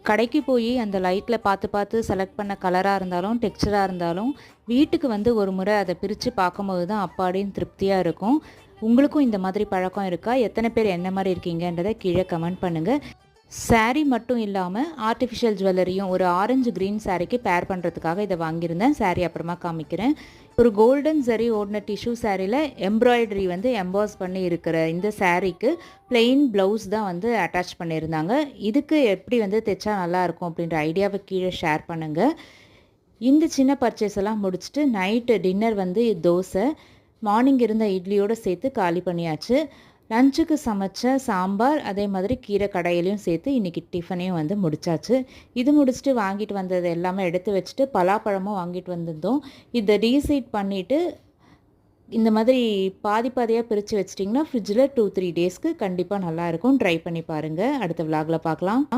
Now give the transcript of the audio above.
கடைக்கு போய் அந்த லைட்டில் பார்த்து பார்த்து செலக்ட் பண்ண கலராக இருந்தாலும் டெக்ஸ்சராக இருந்தாலும் வீட்டுக்கு வந்து ஒரு முறை அதை பிரித்து பார்க்கும்போது தான் அப்பாடின்னு திருப்தியாக இருக்கும். உங்களுக்கும் இந்த மாதிரி பழக்கம் இருக்கா? எத்தனை பேர் என்ன மாதிரி இருக்கீங்கன்றதை கீழே கமெண்ட் பண்ணுங்கள். சாரீ மட்டும் இல்லாமல் ஆர்டிஃபிஷியல் ஜுவல்லரியும் ஒரு ஆரஞ்சு க்ரீன் சாரீக்கு பேர் பண்ணுறதுக்காக இதை வாங்கியிருந்தேன். சாரீ அப்புறமா காமிக்கிறேன். ஒரு கோல்டன் சரி ஓடின டிஷ்யூ சாரியில் எம்ப்ராய்டரி வந்து எம்பாஸ் பண்ணி இருக்கிற இந்த சாரீக்கு பிளெயின் ப்ளவுஸ் தான் வந்து அட்டாச் பண்ணியிருந்தாங்க. இதுக்கு எப்படி வந்து தைச்சா நல்லாயிருக்கும் அப்படின்ற ஐடியாவை கீழே ஷேர் பண்ணுங்கள். இந்த சின்ன பர்ச்சேஸ் எல்லாம் முடிச்சுட்டு நைட்டு டின்னர் வந்து தோசை, மார்னிங் இருந்த இட்லியோடு சேர்த்து காலி பண்ணியாச்சு. லஞ்சுக்கு சமைச்ச சாம்பார், அதே மாதிரி கீரை கடையிலையும் சேர்த்து இன்றைக்கி டிஃபனையும் வந்து முடித்தாச்சு. இது முடிச்சுட்டு வாங்கிட்டு வந்தது எல்லாமே எடுத்து வச்சுட்டு பலாப்பழமும் வாங்கிட்டு வந்திருந்தோம். இதை டீசீட் பண்ணிவிட்டு இந்த மாதிரி பாதி பாதியாக பிரித்து வச்சிட்டிங்கன்னா ஃப்ரிட்ஜில் 2-3 டேஸ்க்கு கண்டிப்பாக நல்லாயிருக்கும். ட்ரை பண்ணி பாருங்கள். அடுத்த விலாகில் பார்க்கலாம்.